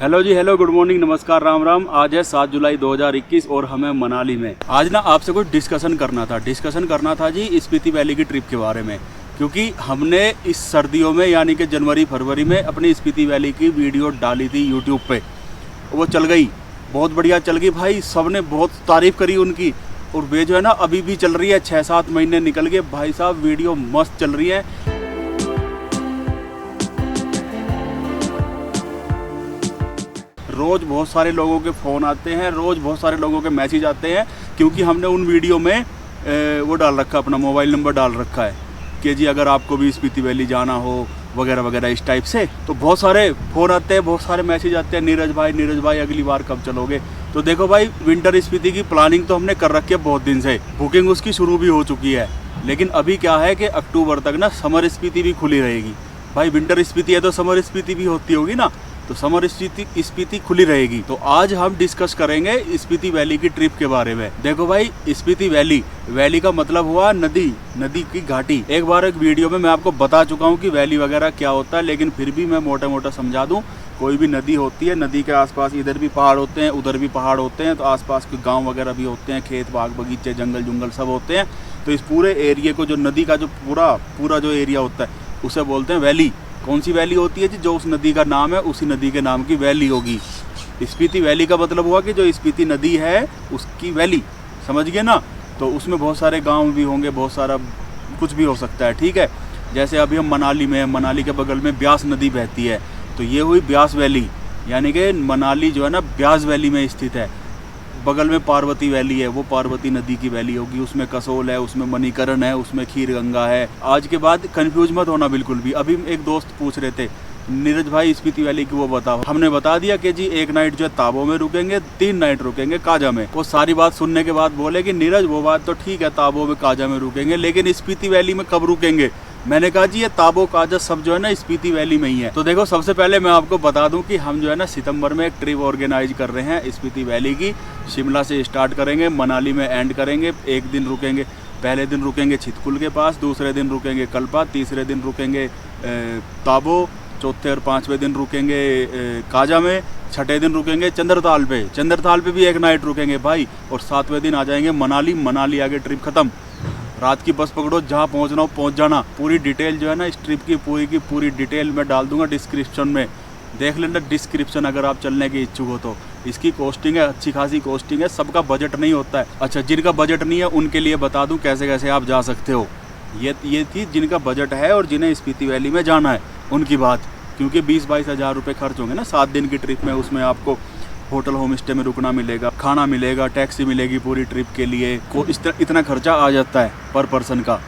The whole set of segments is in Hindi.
हेलो जी, हेलो, गुड मॉर्निंग, नमस्कार, राम राम। आज है 7 जुलाई 2021 और हमें मनाली में आज ना आपसे कुछ डिस्कशन करना था जी स्पीति वैली की ट्रिप के बारे में। क्योंकि हमने इस सर्दियों में यानी कि जनवरी फरवरी में अपनी स्पीति वैली की वीडियो डाली थी यूट्यूब पे, वो चल गई, बहुत बढ़िया चल गई भाई, सबने बहुत तारीफ़ करी उनकी। और वे जो है ना अभी भी चल रही है, 6-7 महीने निकल गए भाई साहब, वीडियो मस्त चल रही है। रोज़ बहुत सारे लोगों के फ़ोन आते हैं, रोज़ बहुत सारे लोगों के मैसेज आते हैं, क्योंकि हमने उन वीडियो में वो डाल रखा, अपना मोबाइल नंबर डाल रखा है कि जी अगर आपको भी स्पीति वैली जाना हो वगैरह वगैरह इस टाइप से। तो बहुत सारे फ़ोन आते हैं, बहुत सारे मैसेज आते हैं, नीरज भाई अगली बार कब चलोगे। तो देखो भाई, विंटर स्पीति की प्लानिंग तो हमने कर रखी है बहुत दिन से, बुकिंग उसकी शुरू भी हो चुकी है। लेकिन अभी क्या है कि अक्टूबर तक ना समर स्पीति भी खुली रहेगी। भाई विंटर स्पीति है तो समर स्पीति भी होती होगी ना, तो समर स्पीति खुली रहेगी। तो आज हम डिस्कस करेंगे स्पीति वैली की ट्रिप के बारे में। देखो भाई, स्पीति वैली का मतलब हुआ नदी की घाटी। एक बार एक वीडियो में मैं आपको बता चुका हूँ कि वैली वगैरह क्या होता है, लेकिन फिर भी मैं मोटा समझा दूँ। कोई भी नदी होती है, नदी के आसपास इधर भी पहाड़ होते हैं, उधर भी पहाड़ होते हैं, तो आसपास के गांव वगैरह भी होते हैं, खेत बाग बगीचे जंगल जुंगल सब होते हैं। तो इस पूरे एरिया को, जो नदी का जो पूरा जो एरिया होता है, उसे बोलते हैं वैली। कौन सी वैली होती है जी? जो उस नदी का नाम है उसी नदी के नाम की वैली होगी। स्पीति वैली का मतलब हुआ कि जो स्पीति नदी है उसकी वैली, समझ गए ना। तो उसमें बहुत सारे गांव भी होंगे, बहुत सारा कुछ भी हो सकता है, ठीक है। जैसे अभी हम मनाली में हैं, मनाली के बगल में ब्यास नदी बहती है, तो ये हुई ब्यास वैली, यानी कि मनाली जो है ना ब्यास वैली में स्थित है। बगल में पार्वती वैली है, वो पार्वती नदी की वैली होगी, उसमें कसोल है, उसमें मणिकरण है, उसमें खीर गंगा है। आज के बाद कंफ्यूज मत होना बिल्कुल भी। अभी एक दोस्त पूछ रहे थे, नीरज भाई स्पीति वैली की वो बताओ। हमने बता दिया कि जी एक नाइट जो है ताबो में रुकेंगे, 3 नाइट रुकेंगे काजा में। वो सारी बात सुनने के बाद बोले कि नीरज वो बात तो ठीक है, ताबो में काजा में रुकेंगे, लेकिन स्पीति वैली में कब रुकेंगे। मैंने कहा जी ये ताबो काजा सब जो है ना स्पीति वैली में ही है। तो देखो, सबसे पहले मैं आपको बता दूं कि हम जो है ना सितंबर में एक ट्रिप ऑर्गेनाइज कर रहे हैं स्पीति वैली की। शिमला से स्टार्ट करेंगे, मनाली में एंड करेंगे। एक दिन रुकेंगे, पहले दिन रुकेंगे छितकुल के पास, दूसरे दिन रुकेंगे कल्पा, तीसरे दिन रुकेंगे ताबो, चौथे और 5वें दिन रुकेंगे काजा में, छठे दिन रुकेंगे चंद्रताल पे भी एक नाइट रुकेंगे भाई, और 7वें दिन आ जाएंगे मनाली आगे ट्रिप खत्म। रात की बस पकड़ो, जहाँ पहुँचना हो पहुँच जाना। पूरी डिटेल जो है ना इस ट्रिप की पूरी डिटेल मैं डाल दूंगा डिस्क्रिप्शन में, देख लेना डिस्क्रिप्शन अगर आप चलने के इच्छुक हो तो। इसकी कॉस्टिंग है, अच्छी खासी कॉस्टिंग है, सबका बजट नहीं होता है। अच्छा, जिनका बजट नहीं है उनके लिए बता दूं कैसे आप जा सकते हो। ये थी जिनका बजट है और जिन्हें स्पीति वैली में जाना है उनकी बात। क्योंकि 20-22 हज़ार रुपये खर्च होंगे ना 7 दिन की ट्रिप में। उसमें आपको होटल होम स्टे में रुकना मिलेगा, खाना मिलेगा, टैक्सी मिलेगी पूरी ट्रिप के लिए, को इतना खर्चा आ जाता है पर पर्सन का।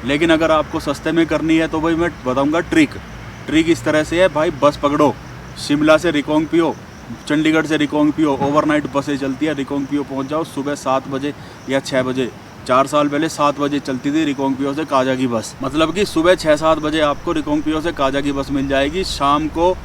लेकिन अगर आपको सस्ते में करनी है तो भाई मैं बताऊंगा ट्रिक इस तरह से है भाई। बस पकड़ो, शिमला से रिकांगपिओ, चंडीगढ़ से रिकांगपिओ ओवरनाइट बसें चलती है। रिकांगपिओ पहुंच जाओ सुबह 7 बजे या 6 बजे। 4 साल पहले 7 बजे चलती थी रिकांगपिओ से काजा की बस, मतलब कि सुबह 6-7 बजे आपको रिकांगपिओ से काजा की बस मिल जाएगी, शाम को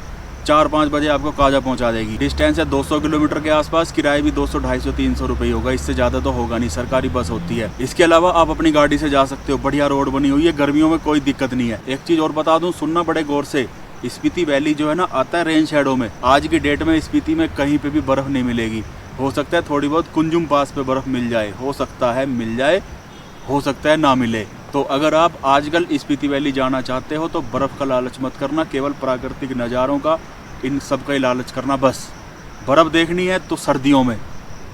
4-5 बजे आपको काजा पहुंचा देगी। डिस्टेंस है 200 किलोमीटर के आसपास, किराया भी 200, 250, 300 रुपये होगा, इससे ज़्यादा तो होगा नहीं, सरकारी बस होती है। इसके अलावा आप अपनी गाड़ी से जा सकते हो, बढ़िया रोड बनी हुई है, गर्मियों में कोई दिक्कत नहीं है। एक चीज़ और बता दूँ, सुनना बड़े गौर से, स्पीति वैली जो है ना आता है रेन शेडो में। आज की डेट में स्पीति में कहीं पे भी बर्फ़ नहीं मिलेगी। हो सकता है थोड़ी बहुत कुंजुम पास पे बर्फ़ मिल जाए, हो सकता है मिल जाए, हो सकता है ना मिले। तो अगर आप आजकल स्पीति वैली जाना चाहते हो तो बर्फ़ का लालच मत करना, केवल प्राकृतिक नज़ारों का, इन सब का ही लालच करना बस। बर्फ़ देखनी है तो सर्दियों में,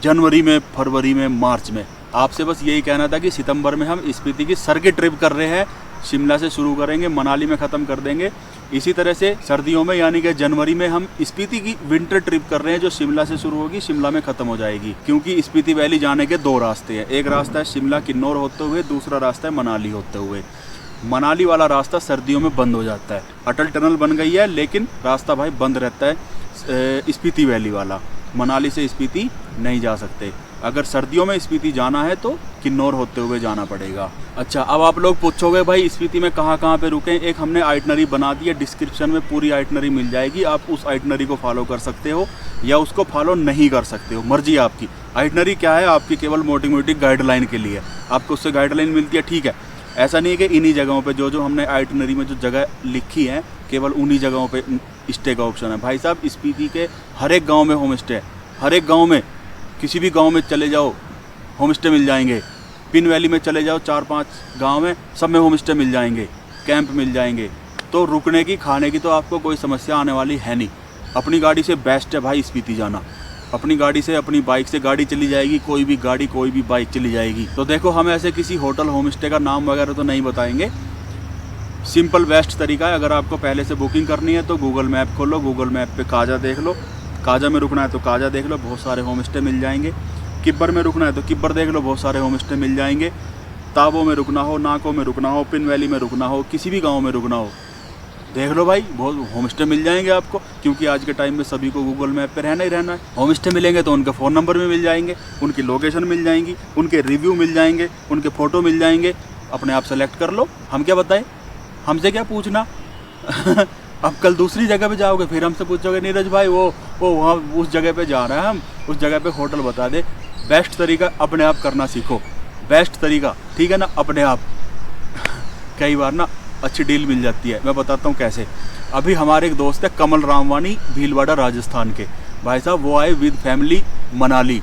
जनवरी में, फरवरी में, मार्च में। आपसे बस यही कहना था कि सितंबर में हम स्पीति की सर्किट ट्रिप कर रहे हैं। शिमला से शुरू करेंगे, मनाली में ख़त्म कर देंगे। इसी तरह से सर्दियों में यानी कि जनवरी में हम स्पीति की विंटर ट्रिप कर रहे हैं, जो शिमला से शुरू होगी, शिमला में ख़त्म हो जाएगी। क्योंकि स्पीति वैली जाने के 2 रास्ते हैं, एक रास्ता है शिमला किन्नौर होते हुए, दूसरा रास्ता है मनाली होते हुए। मनाली वाला रास्ता सर्दियों में बंद हो जाता है, अटल टनल बन गई है, लेकिन रास्ता भाई बंद रहता है स्पीति वैली वाला। मनाली से स्पीति नहीं जा सकते। अगर सर्दियों में स्पीति जाना है तो किन्नौर होते हुए जाना पड़ेगा। अच्छा, अब आप लोग पूछोगे भाई स्पीति में कहाँ पे रुकें। एक हमने आइटनरी बना दी है, डिस्क्रिप्शन में पूरी आइटनरी मिल जाएगी। आप उस आइटनरी को फॉलो कर सकते हो या उसको फॉलो नहीं कर सकते हो, मर्जी आपकी। आइटनरी क्या है? आपकी केवल मोटी मोटी गाइडलाइन के लिए, आपको उससे गाइडलाइन मिलती है, ठीक है। ऐसा नहीं है कि इन्हीं जगहों पे जो हमने आइटनरी में जो जगह लिखी है केवल उन्हीं जगहों पे स्टे का ऑप्शन है। भाई साहब स्पीति के हर एक गांव में होम स्टे है, हर एक गांव में, किसी भी गांव में चले जाओ होम स्टे मिल जाएंगे। पिन वैली में चले जाओ 4-5 गांव में, सब में होम स्टे मिल जाएंगे, कैंप मिल जाएंगे। तो रुकने की खाने की तो आपको कोई समस्या आने वाली है नहीं। अपनी गाड़ी से बेस्ट है भाई स्पीति जाना, अपनी गाड़ी से, अपनी बाइक से गाड़ी चली जाएगी, कोई भी गाड़ी कोई भी बाइक चली जाएगी। तो देखो हम ऐसे किसी होटल होम स्टे का नाम वगैरह तो नहीं बताएंगे, सिंपल बेस्ट तरीका है। अगर आपको पहले से बुकिंग करनी है तो गूगल मैप खोलो, गूगल मैप पे काजा देख लो, काजा में रुकना है तो काजा देख लो, बहुत सारे होम स्टे मिल जाएंगे। किब्बर में रुकना है तो किब्बर देख लो, बहुत सारे होम स्टे मिल जाएंगे। ताबो में रुकना हो, नाको में रुकना हो, पिन वैली में रुकना हो, किसी भी गांव में रुकना हो, देख लो भाई, बहुत होम स्टे मिल जाएंगे आपको। क्योंकि आज के टाइम में सभी को गूगल मैप पे रहना ही रहना है। होम स्टे मिलेंगे तो उनके फ़ोन नंबर भी मिल जाएंगे, उनकी लोकेशन मिल जाएंगी, उनके रिव्यू मिल जाएंगे, उनके फ़ोटो मिल जाएंगे। अपने आप सेलेक्ट कर लो, हम क्या बताएं, हमसे क्या पूछना। अब कल दूसरी जगह पे जाओगे फिर हमसे पूछोगे नीरज भाई वो वहाँ उस जगह पे जा रहे हैं, हम उस जगह पे होटल बता दे। बेस्ट तरीका अपने आप करना सीखो, बेस्ट तरीका, ठीक है ना, अपने आप। कई बार ना अच्छी डील मिल जाती है, मैं बताता हूँ कैसे। अभी हमारे एक दोस्त है कमल रामवानी, भीलवाड़ा राजस्थान के। भाई साहब वो आए विद फैमिली मनाली।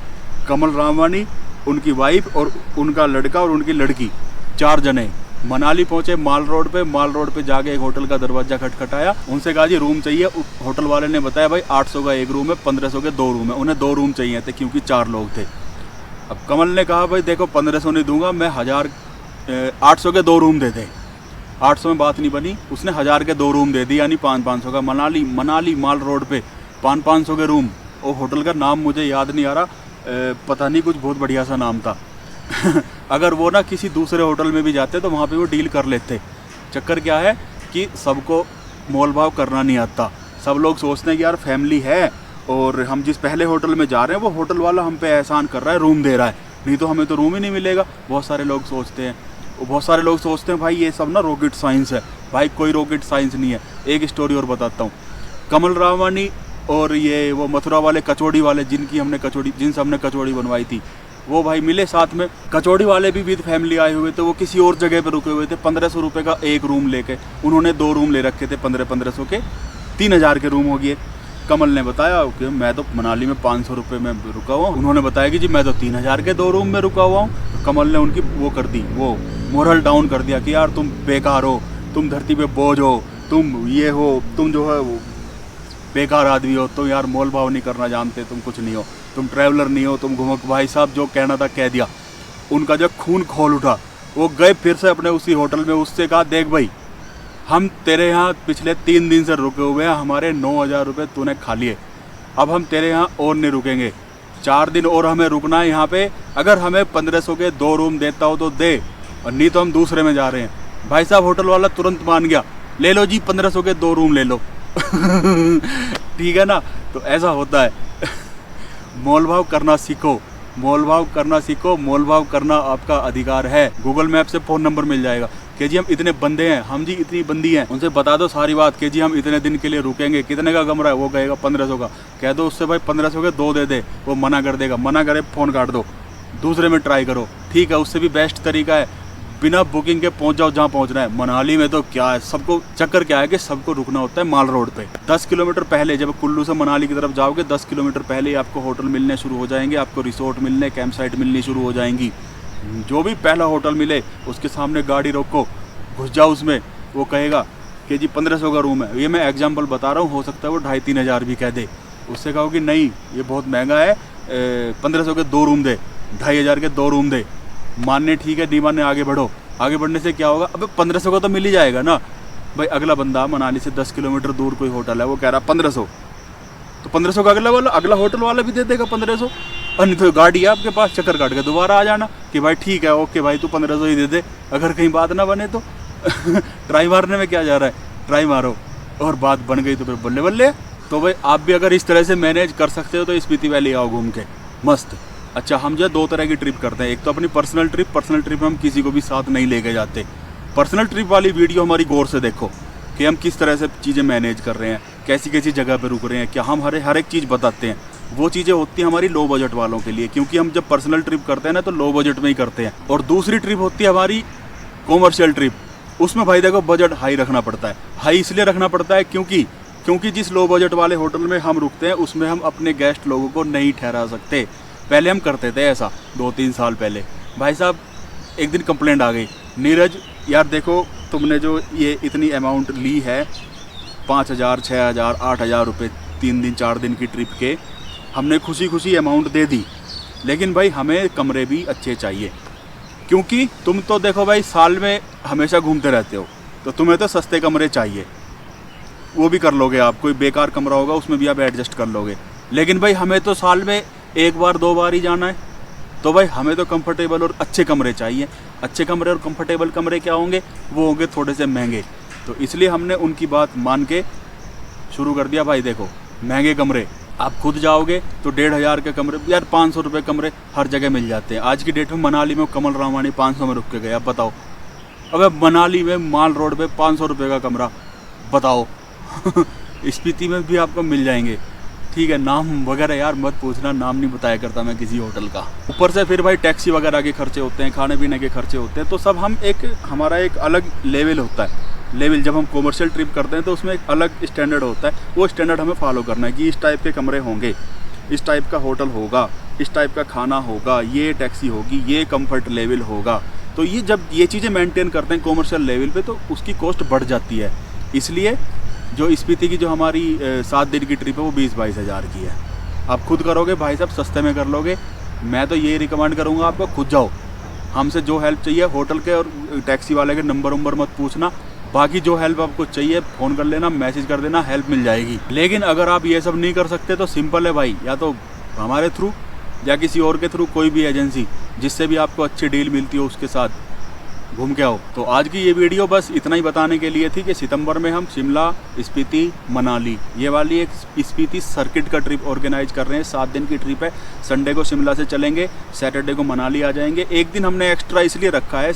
कमल रामवानी, उनकी वाइफ और उनका लड़का और उनकी लड़की, 4 जने मनाली पहुंचे। माल रोड पे जाके एक होटल का दरवाजा खटखटाया, उनसे कहा जी रूम चाहिए। होटल वाले ने बताया भाई 800 का एक रूम है, 1500 के 2 रूम है। उन्हें 2 रूम चाहिए थे क्योंकि 4 लोग थे। अब कमल ने कहा भाई देखो 1500 नहीं दूंगा मैं, 800 के 2 रूम दे दे। 800 में बात नहीं बनी, उसने 1000 के 2 रूम दे दी, यानी 500 का। मनाली माल रोड पे 500 के रूम। वो होटल का नाम मुझे याद नहीं आ रहा, पता नहीं, कुछ बहुत बढ़िया सा नाम था। अगर वो ना किसी दूसरे होटल में भी जाते तो वहाँ पे वो डील कर लेते। चक्कर क्या है कि सबको मोल भाव करना नहीं आता। सब लोग सोचते हैं कि यार फैमिली है और हम जिस पहले होटल में जा रहे हैं वो होटल वाला हम पे एहसान कर रहा है, रूम दे रहा है, नहीं तो हमें तो रूम ही नहीं मिलेगा। बहुत सारे लोग सोचते हैं, बहुत सारे लोग सोचते हैं भाई ये सब ना रॉकेट साइंस है। भाई कोई रॉकेट साइंस नहीं है। एक स्टोरी और बताता हूँ। कमल रामानी और ये वो मथुरा वाले कचौड़ी वाले जिनसे हमने कचौड़ी बनवाई थी, वो भाई मिले साथ में। कचौड़ी वाले भी विद फैमिली आए हुए थे, वो किसी और जगह पे रुके हुए थे। 1500 रुपये का एक रूम लेके उन्होंने 2 रूम ले रखे थे, 1500 के 3000 के रूम हो गए। कमल ने बताया कि मैं तो मनाली में 500 रुपये में रुका हुआ हूँ। उन्होंने बताया कि जी मैं तो 3000 के 2 रूम में रुका हुआ हूँ। तो कमल ने उनकी वो कर दी, वो मोरल डाउन कर दिया कि यार तुम बेकार हो, तुम धरती पे बोझ हो, तुम ये हो, तुम जो है वो बेकार आदमी हो, तुम यार मोल भाव नहीं करना जानते, तुम कुछ नहीं हो, तुम ट्रैवलर नहीं हो, तुम घुमक। भाई साहब जो कहना था कह दिया। उनका जब खून खोल उठा, वो गए फिर से अपने उसी होटल में, उससे कहा देख भाई हम तेरे यहाँ पिछले 3 दिन से रुके हुए हैं, हमारे 9000 रुपये तूने खा लिए, अब हम तेरे यहाँ और नहीं रुकेंगे, 4 दिन और हमें रुकना है यहाँ पे। अगर हमें 1500 के 2 रूम देता हो तो दे, और नहीं तो हम दूसरे में जा रहे हैं। भाई साहब होटल वाला तुरंत मान गया, ले लो जी 1500 के 2 रूम ले लो। ठीक है ना। तो ऐसा होता है। मोल भाव करना सीखो, मोल भाव करना सीखो। मोल भाव करना आपका अधिकार है। गूगल मैप से फ़ोन नंबर मिल जाएगा कि जी हम इतने बंदे हैं, हम जी इतनी बंदी हैं, उनसे बता दो सारी बात कि जी हम इतने दिन के लिए रुकेंगे, कितने का कमरा है, वो कहेगा 1500 का। कह दो उससे भाई 1500 के 2 दे दे, वो मना कर देगा। मना करे फ़ोन काट दो, दूसरे में ट्राई करो। ठीक है, उससे भी बेस्ट तरीका है बिना बुकिंग के पहुंच जाओ जहाँ पहुंचना है। मनाली में तो क्या है, सबको चक्कर क्या है कि सबको रुकना होता है माल रोड पे। 10 किलोमीटर पहले, जब कुल्लू से मनाली की तरफ जाओगे 10 किलोमीटर पहले ही आपको होटल मिलने शुरू हो जाएंगे, आपको रिसोर्ट मिलने, कैंप साइट मिलनी शुरू हो जाएंगी। जो भी पहला होटल मिले उसके सामने गाड़ी रोको, घुस जाओ उसमें। वो कहेगा कि जी 1500 का रूम है, ये मैं एग्जाम्पल बता रहा हूँ, हो सकता है वो 2500-3000 हज़ार भी कह दे। उससे कहो कि नहीं ये बहुत महंगा है, 1500 के 2 रूम दे, 2500 के 2 रूम दे। मानने ठीक है, नहीं मानने आगे बढ़ो। आगे बढ़ने से क्या होगा, अबे 1500 का तो मिल ही जाएगा ना भाई। अगला बंदा मनाली से 10 किलोमीटर दूर कोई होटल है, वो कह रहा 1500, तो 1500 का अगला होटल वाला भी दे देगा 1500। और नहीं तो गाड़ी है आपके पास, चक्कर काट के दोबारा आ जाना कि भाई ठीक है ओके भाई तू 1500 ही दे दे, अगर कहीं बात ना बने तो। ट्राई मारने में क्या जा रहा है, ट्राई मारो, और बात बन गई तो फिर बल्ले बल्ले। तो भाई आप भी अगर इस तरह से मैनेज कर सकते हो तो स्पीति वैली आओ घूम के, मस्त। अच्छा, हम जो 2 तरह की ट्रिप करते हैं, एक तो अपनी पर्सनल ट्रिप में हम किसी को भी साथ नहीं लेके जाते। पर्सनल ट्रिप वाली वीडियो हमारी गौर से देखो कि हम किस तरह से चीज़ें मैनेज कर रहे हैं, कैसी कैसी जगह पे रुक रहे हैं, क्या हम हर एक चीज़ बताते हैं। वो चीज़ें होती हैं हमारी लो बजट वालों के लिए, क्योंकि हम जब पर्सनल ट्रिप करते हैं ना तो लो बजट में ही करते हैं। और दूसरी ट्रिप होती है हमारी कॉमर्शियल ट्रिप, उसमें भाई देखो बजट हाई रखना पड़ता है। हाई इसलिए रखना पड़ता है क्योंकि क्योंकि जिस लो बजट वाले होटल में हम रुकते हैं उसमें हम अपने गेस्ट लोगों को नहीं ठहरा सकते। पहले हम करते थे ऐसा 2-3 साल पहले। भाई साहब एक दिन कंप्लेंट आ गई, नीरज यार देखो तुमने जो ये इतनी अमाउंट ली है 5,000, 6,000, 8,000 रुपये 3 दिन 4 दिन की ट्रिप के, हमने खुशी खुशी अमाउंट दे दी, लेकिन भाई हमें कमरे भी अच्छे चाहिए, क्योंकि तुम तो देखो भाई साल में हमेशा घूमते रहते हो, तो तुम्हें तो सस्ते कमरे चाहिए, वो भी कर लोगे आप। कोई बेकार कमरा होगा उसमें भी आप एडजस्ट कर लोगे, लेकिन भाई हमें तो साल में 1 बार 2 बार ही जाना है, तो भाई हमें तो कंफर्टेबल और अच्छे कमरे चाहिए। अच्छे कमरे और कंफर्टेबल कमरे क्या होंगे, वो होंगे थोड़े से महंगे। तो इसलिए हमने उनकी बात मान के शुरू कर दिया। भाई देखो महंगे कमरे आप खुद जाओगे तो 1,500 के कमरे यार 500 रुपये कमरे हर जगह मिल जाते हैं। आज की डेट में मनाली में कमल रामानी 500 में रुक के गए, अब बताओ। अबे मनाली में माल रोड पे 500 रुपये का कमरा, बताओ। स्पीति में भी आपको मिल जाएंगे, ठीक है। नाम वगैरह यार मत पूछना, नाम नहीं बताया करता मैं किसी होटल का। ऊपर से फिर भाई टैक्सी वगैरह के खर्चे होते हैं, खाने पीने के खर्चे होते हैं, तो सब हम हमारा एक अलग लेवल होता है। लेवल जब हम कॉमर्शियल ट्रिप करते हैं तो उसमें एक अलग स्टैंडर्ड होता है, वो स्टैंडर्ड हमें फॉलो करना है कि इस टाइप के कमरे होंगे, इस टाइप का होटल होगा, इस टाइप का खाना होगा, ये टैक्सी होगी, ये कंफर्ट लेवल होगा। तो ये जब ये चीज़ें मेंटेन करते हैं कॉमर्शियल लेवल पे तो उसकी कॉस्ट बढ़ जाती है। इसलिए जो स्पीति की जो हमारी 7 दिन की ट्रिप है वो 20-22 हज़ार की है। आप खुद करोगे भाई साहब, सस्ते में कर लोगे। मैं तो ये रिकमेंड करूँगा आपको, खुद जाओ। हमसे जो हेल्प चाहिए होटल के और टैक्सी वाले के नंबर मत पूछना, बाकी जो हेल्प आपको चाहिए फ़ोन कर लेना, मैसेज कर देना, हेल्प मिल जाएगी। लेकिन अगर आप ये सब नहीं कर सकते तो सिंपल है भाई, या तो हमारे थ्रू या किसी और के थ्रू, कोई भी एजेंसी जिससे भी आपको अच्छी डील मिलती हो उसके साथ घूम के आओ। तो आज की ये वीडियो बस इतना ही बताने के लिए थी कि सितंबर में हम शिमला, स्पीति, मनाली ये वाली एक स्पीति सर्किट का ट्रिप ऑर्गेनाइज कर रहे हैं। 7 दिन की ट्रिप है। संडे को शिमला से चलेंगे, सैटरडे को मनाली आ जाएंगे। एक दिन हमने एक्स्ट्रा इसलिए रखा है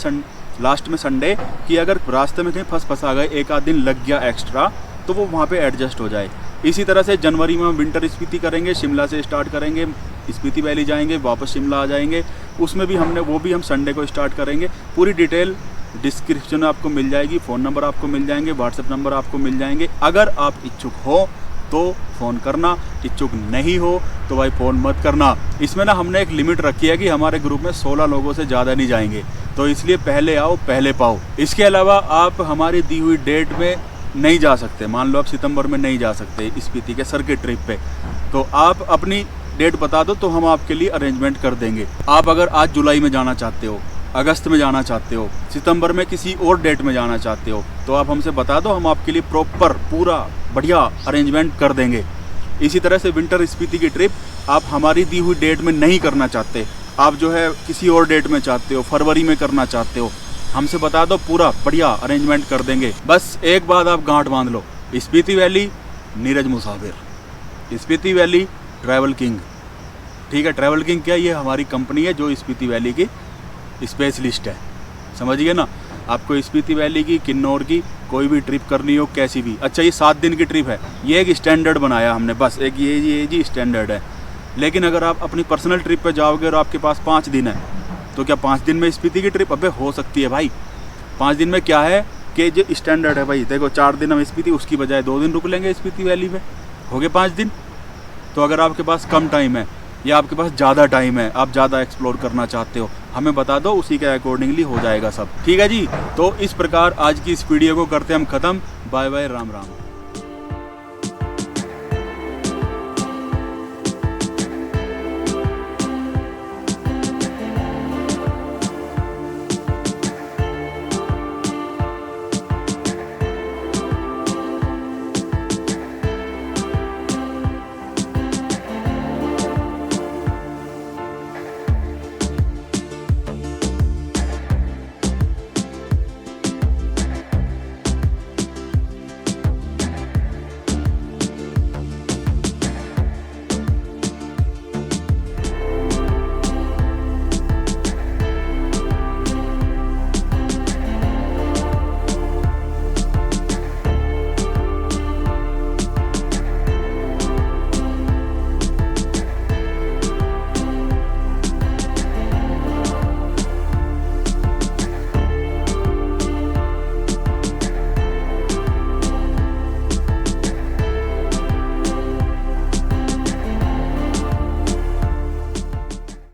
लास्ट में संडे, कि अगर रास्ते में कहीं फंस आ गए, एक आध दिन लग गया एक्स्ट्रा, तो वो वहाँ पे एडजस्ट हो जाए। इसी तरह से जनवरी में हम विंटर स्पीति करेंगे, शिमला से स्टार्ट करेंगे, स्पीति वैली जाएंगे, वापस शिमला आ जाएंगे। उसमें भी वो भी हम संडे को स्टार्ट करेंगे। पूरी डिटेल डिस्क्रिप्शन में आपको मिल जाएगी, फ़ोन नंबर आपको मिल जाएंगे, व्हाट्सएप नंबर आपको मिल जाएंगे। अगर आप इच्छुक हो तो फ़ोन करना, इच्छुक नहीं हो तो भाई फ़ोन मत करना। इसमें ना हमने एक लिमिट रखी है कि हमारे ग्रुप में 16 लोगों से ज़्यादा नहीं जाएंगे, तो इसलिए पहले आओ पहले पाओ। इसके अलावा आप हमारी दी हुई डेट में नहीं जा सकते। मान लो आप सितंबर में नहीं जा सकते स्पीति के सर्किट ट्रिप पे, तो आप अपनी डेट बता दो तो हम आपके लिए अरेंजमेंट कर देंगे। आप अगर आज जुलाई में जाना चाहते हो, अगस्त में जाना चाहते हो, सितंबर में किसी और डेट में जाना चाहते हो, तो आप हमसे बता दो, हम आपके लिए प्रॉपर पूरा बढ़िया अरेंजमेंट कर देंगे। इसी तरह से विंटर स्पीति की ट्रिप आप हमारी दी हुई डेट में नहीं करना चाहते, आप जो है किसी और डेट में चाहते हो, फरवरी में करना चाहते हो, हमसे बता दो, पूरा बढ़िया अरेंजमेंट कर देंगे। बस एक बात आप गांठ बांध लो, स्पीति वैली नीरज मुसाफिर, स्पीति वैली ट्रैवल किंग, ठीक है। ट्रैवल किंग क्या, ये हमारी कंपनी है जो स्पीति वैली की स्पेशलिस्ट है, समझिए ना। आपको स्पीति वैली की, किन्नौर की कोई भी ट्रिप करनी हो, कैसी भी। अच्छा ये 7 दिन की ट्रिप है, ये एक स्टैंडर्ड बनाया हमने, बस एक ये जी स्टैंडर्ड है। लेकिन अगर आप अपनी पर्सनल ट्रिप पे जाओगे और आपके पास 5 दिन है, तो क्या 5 दिन में स्पीति की ट्रिप? अबे हो सकती है भाई। 5 दिन में क्या है कि जो स्टैंडर्ड है भाई, देखो 4 दिन हम स्पीति, उसकी बजाय 2 दिन रुक लेंगे स्पीति वैली में, हो गए 5 दिन। तो अगर आपके पास कम टाइम है या आपके पास ज़्यादा टाइम है, आप ज़्यादा एक्सप्लोर करना चाहते हो, हमें बता दो, उसी के अकॉर्डिंगली हो जाएगा सब, ठीक है जी। तो इस प्रकार आज की इस वीडियो को करते हम ख़त्म। Bye bye, Ram Ram.